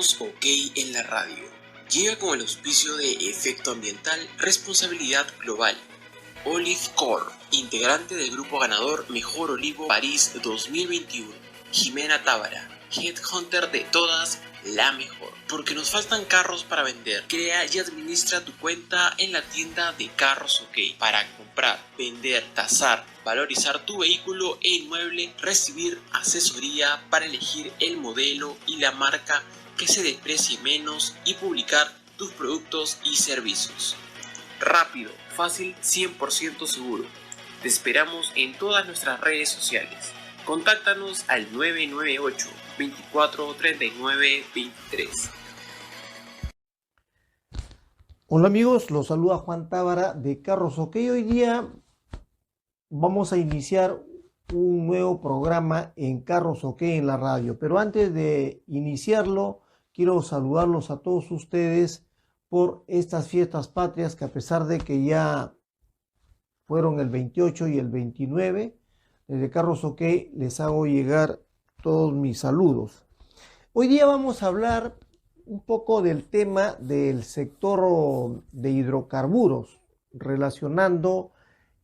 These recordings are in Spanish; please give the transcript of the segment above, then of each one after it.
Carros OK en la radio. Llega con el auspicio de Efecto Ambiental Responsabilidad Global. Olive Corp, integrante del grupo ganador Mejor Olivo París 2021. Jimena Tábara, Headhunter de todas, la mejor. Porque nos faltan carros para vender. Crea y administra tu cuenta en la tienda de Carros OK para comprar, vender, tasar, valorizar tu vehículo e inmueble, recibir asesoría para elegir el modelo y la marca que se desprecie menos y publicar tus productos y servicios. Rápido, fácil, 100% seguro. Te esperamos en todas nuestras redes sociales. Contáctanos al 998 24 39 23. Hola amigos, los saluda Juan Tábara de Carros OK. Hoy día vamos a iniciar un nuevo programa en Carros OK en la radio. Pero antes de iniciarlo, quiero saludarlos a todos ustedes por estas fiestas patrias que, a pesar de que ya fueron el 28 y el 29, desde Carros OK les hago llegar todos mis saludos. Hoy día vamos a hablar un poco del tema del sector de hidrocarburos, relacionando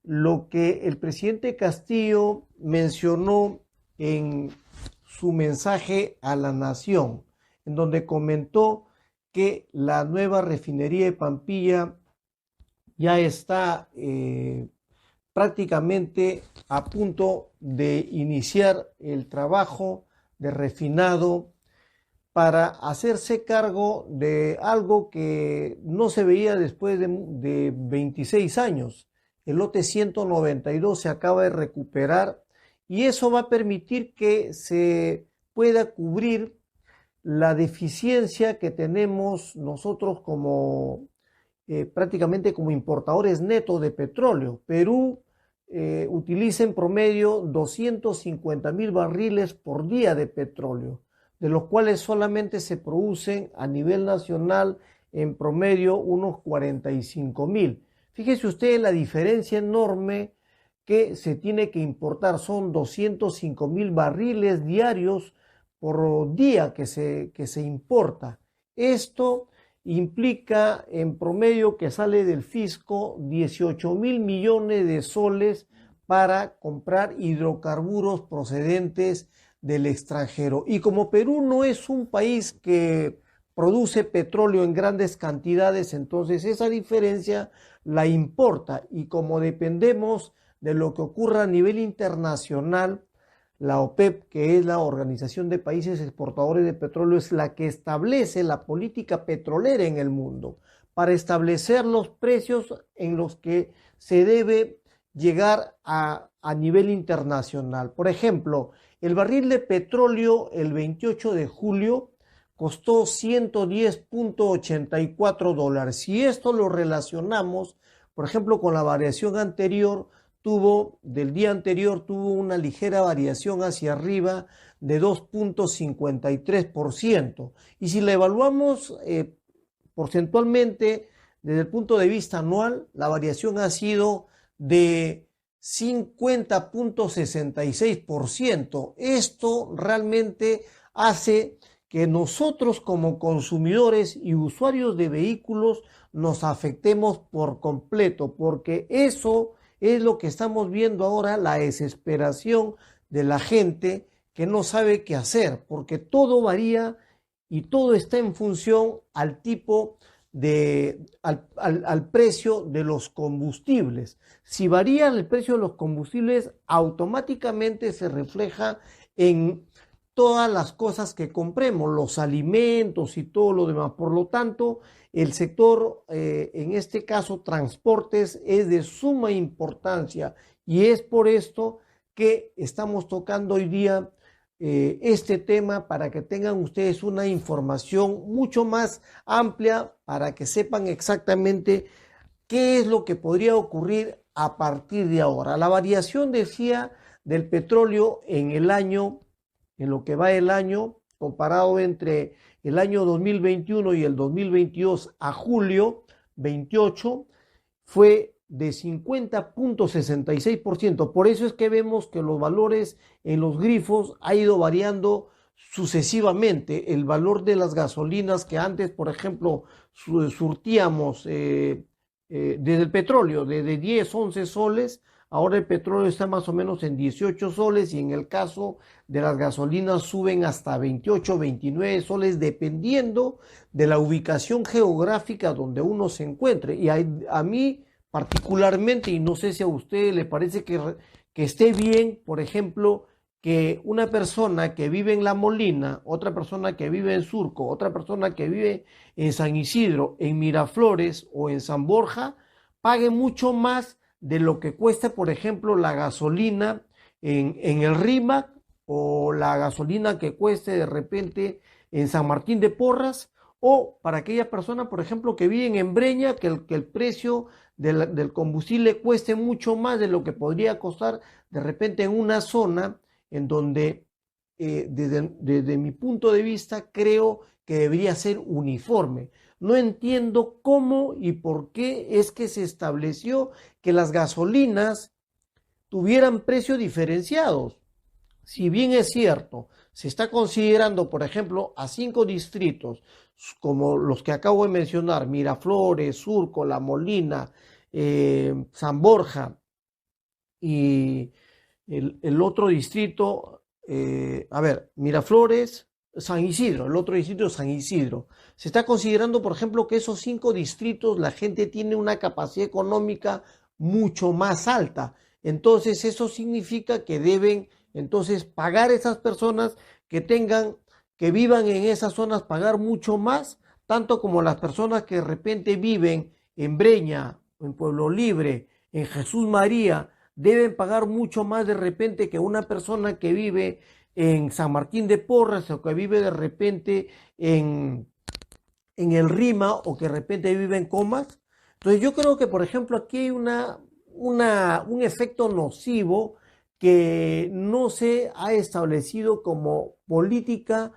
lo que el presidente Castillo mencionó en su mensaje a la nación, en donde comentó que la nueva refinería de Pampilla ya está prácticamente a punto de iniciar el trabajo de refinado para hacerse cargo de algo que no se veía después de 26 años. El lote 192 se acaba de recuperar y eso va a permitir que se pueda cubrir la deficiencia que tenemos nosotros como prácticamente como importadores netos de petróleo. Perú utiliza en promedio 250,000 barriles por día de petróleo, de los cuales solamente se producen a nivel nacional en promedio unos 45,000. Fíjese usted la diferencia enorme que se tiene que importar. Son 205,000 barriles diarios por día que se importa. Esto implica en promedio que sale del fisco 18,000 millones de soles para comprar hidrocarburos procedentes del extranjero. Y como Perú no es un país que produce petróleo en grandes cantidades, entonces esa diferencia la importa, y como dependemos de lo que ocurra a nivel internacional, la OPEP, que es la Organización de Países Exportadores de Petróleo, es la que establece la política petrolera en el mundo para establecer los precios en los que se debe llegar a nivel internacional. Por ejemplo, el barril de petróleo el 28 de julio costó $110.84. Si esto lo relacionamos, por ejemplo, con la variación anterior, del día anterior tuvo una ligera variación hacia arriba de 2.53%. Y si la evaluamos porcentualmente desde el punto de vista anual, la variación ha sido de 50.66%. Esto realmente hace que nosotros, como consumidores y usuarios de vehículos, nos afectemos por completo, porque eso es lo que estamos viendo ahora, la desesperación de la gente que no sabe qué hacer, porque todo varía y todo está en función al precio de los combustibles. Si varía el precio de los combustibles, automáticamente se refleja en todas las cosas que compremos, los alimentos y todo lo demás. Por lo tanto, el sector, en este caso transportes, es de suma importancia, y es por esto que estamos tocando hoy día este tema, para que tengan ustedes una información mucho más amplia, para que sepan exactamente qué es lo que podría ocurrir a partir de ahora. La variación, decía, del petróleo en lo que va el año, comparado entre el año 2021 y el 2022 a julio 28, fue de 50.66%. Por eso es que vemos que los valores en los grifos ha ido variando sucesivamente el valor de las gasolinas que antes, por ejemplo, surtíamos desde el petróleo, desde 10, 11 soles, ahora el petróleo está más o menos en 18 soles y en el caso de las gasolinas suben hasta 28, 29 soles, dependiendo de la ubicación geográfica donde uno se encuentre. Y a mí particularmente, y no sé si a usted le parece que esté bien, por ejemplo, que una persona que vive en La Molina, otra persona que vive en Surco, otra persona que vive en San Isidro, en Miraflores o en San Borja, pague mucho más de lo que cuesta, por ejemplo, la gasolina en el RIMAC o la gasolina que cueste de repente en San Martín de Porras, o para aquella persona, por ejemplo, que viven en Breña, que el precio del combustible cueste mucho más de lo que podría costar de repente en una zona en donde desde mi punto de vista creo que debería ser uniforme. No entiendo cómo y por qué es que se estableció que las gasolinas tuvieran precios diferenciados. Si bien es cierto, se está considerando, por ejemplo, a 5 distritos como los que acabo de mencionar: Miraflores, Surco, La Molina, San Borja y el otro distrito, Miraflores, San Isidro, el otro distrito es San Isidro. Se está considerando, por ejemplo, que esos 5 distritos la gente tiene una capacidad económica mucho más alta. Entonces eso significa que deben entonces pagar esas personas que vivan en esas zonas, pagar mucho más, tanto como las personas que de repente viven en Breña, en Pueblo Libre, en Jesús María, deben pagar mucho más de repente que una persona que vive en San Martín de Porres o que vive de repente en el Rima o que de repente vive en Comas. Entonces yo creo que, por ejemplo, aquí hay un efecto nocivo que no se ha establecido como política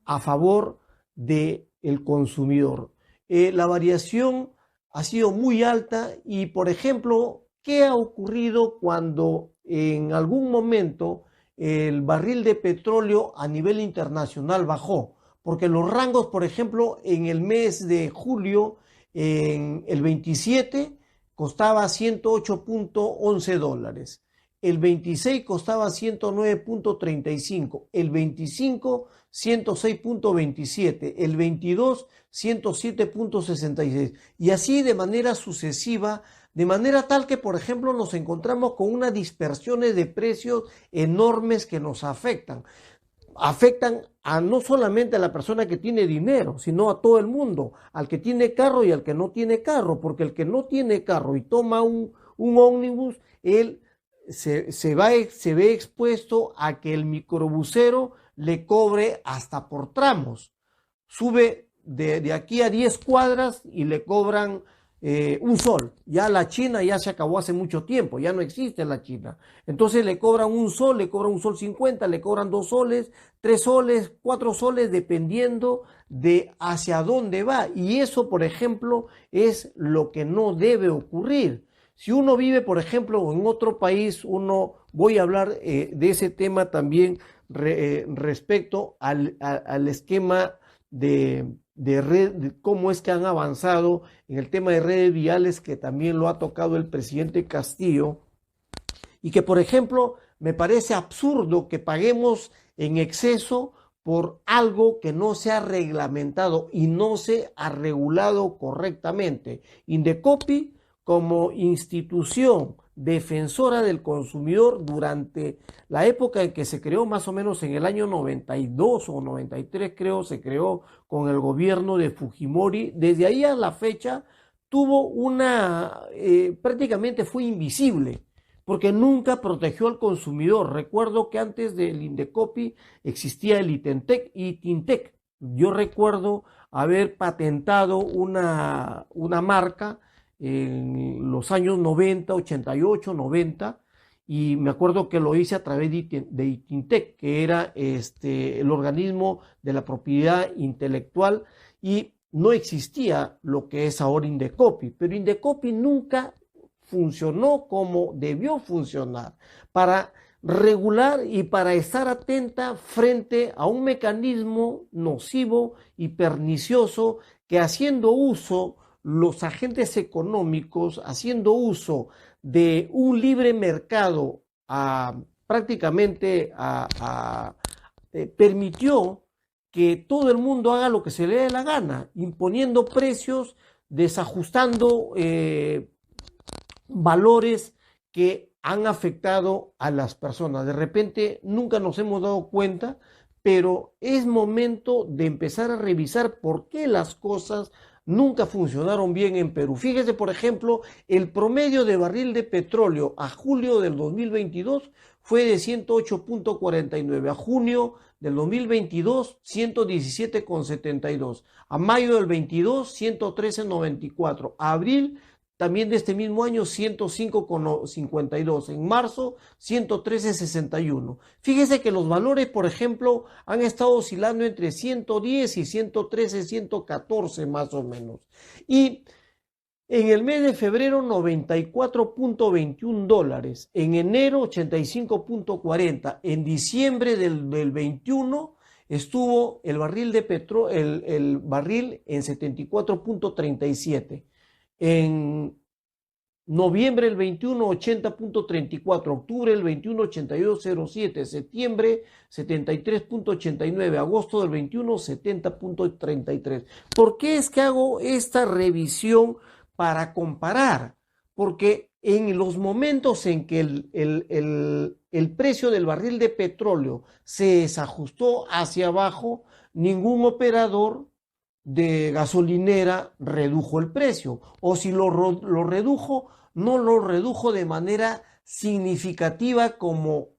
a favor del consumidor. La variación ha sido muy alta y, por ejemplo, ¿qué ha ocurrido cuando en algún momento el barril de petróleo a nivel internacional bajó? Porque los rangos, por ejemplo, en el mes de julio, en el 27 costaba $108.11, el 26 costaba 109.35, el 25 106.27, el 22 107.66 y así de manera sucesiva, de manera tal que, por ejemplo, nos encontramos con unas dispersiones de precios enormes que nos afectan a no solamente a la persona que tiene dinero, sino a todo el mundo, al que tiene carro y al que no tiene carro, porque el que no tiene carro y toma un ómnibus, él se ve expuesto a que el microbusero le cobre hasta por tramos. Sube de aquí a 10 cuadras y le cobran un sol. Ya la China ya se acabó hace mucho tiempo, ya no existe la China. Entonces le cobran un sol 50, le cobran 2 soles, 3 soles, 4 soles, dependiendo de hacia dónde va. Y eso, por ejemplo, es lo que no debe ocurrir. Si uno vive, por ejemplo, en otro país, voy a hablar de ese tema también respecto al esquema de red, de cómo es que han avanzado en el tema de redes viales, que también lo ha tocado el presidente Castillo, y que, por ejemplo, me parece absurdo que paguemos en exceso por algo que no se ha reglamentado y no se ha regulado correctamente. Indecopi, como institución defensora del consumidor durante la época en que se creó, más o menos en el año 92 o 93 creo, se creó con el gobierno de Fujimori. Desde ahí a la fecha tuvo prácticamente fue invisible, porque nunca protegió al consumidor. Recuerdo que antes del Indecopi existía el Itintec. Yo recuerdo haber patentado una marca en los años 90, 88, 90, y me acuerdo que lo hice a través de Itintec, que era el organismo de la propiedad intelectual, y no existía lo que es ahora Indecopi, pero Indecopi nunca funcionó como debió funcionar. Para regular y para estar atenta frente a un mecanismo nocivo y pernicioso que, haciendo uso los agentes económicos, haciendo uso de un libre mercado, permitió que todo el mundo haga lo que se le dé la gana, imponiendo precios, desajustando valores que han afectado a las personas. De repente nunca nos hemos dado cuenta, pero es momento de empezar a revisar por qué las cosas nunca funcionaron bien en Perú. Fíjese, por ejemplo, el promedio de barril de petróleo a julio del 2022 fue de 108.49, a junio del 2022 117.72, a mayo del 22 113.94, a abril también de este mismo año 105,52, en marzo 113,61. Fíjese que los valores, por ejemplo, han estado oscilando entre 110 y 113, 114 más o menos. Y en el mes de febrero 94.21 dólares, en enero 85.40, en diciembre del 21 estuvo el barril de petróleo, el barril en 74.37. En noviembre del 21, 80.34, octubre del 21, 82.07, septiembre 73.89, agosto del 21, 70.33. ¿Por qué es que hago esta revisión para comparar? Porque en los momentos en que el precio del barril de petróleo se desajustó hacia abajo, ningún operador de gasolinera redujo el precio, o si lo redujo, no lo redujo de manera significativa como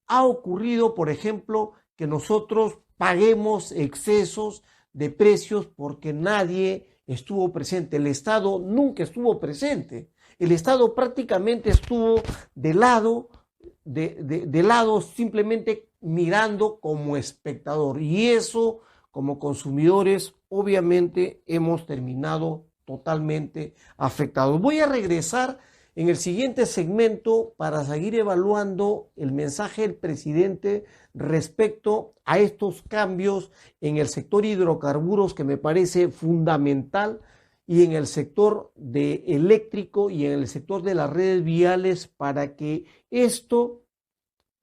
ha ocurrido, por ejemplo, que nosotros paguemos excesos de precios porque nadie estuvo presente. El Estado nunca estuvo presente. El Estado prácticamente estuvo de lado simplemente mirando como espectador, y eso, como consumidores, obviamente hemos terminado totalmente afectados. Voy a regresar en el siguiente segmento para seguir evaluando el mensaje del presidente respecto a estos cambios en el sector hidrocarburos, que me parece fundamental, y en el sector eléctrico y en el sector de las redes viales, para que esto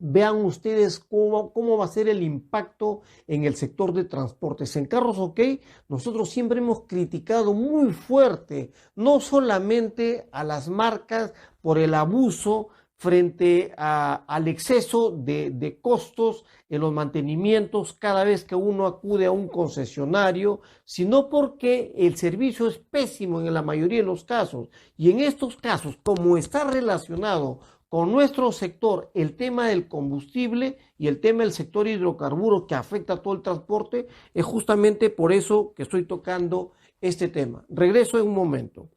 vean ustedes cómo va a ser el impacto en el sector de transportes. En Carros OK, nosotros siempre hemos criticado muy fuerte, no solamente a las marcas por el abuso frente al exceso de costos en los mantenimientos cada vez que uno acude a un concesionario, sino porque el servicio es pésimo en la mayoría de los casos. Y en estos casos, como está relacionado con nuestro sector el tema del combustible y el tema del sector hidrocarburos que afecta a todo el transporte, es justamente por eso que estoy tocando este tema. Regreso en un momento.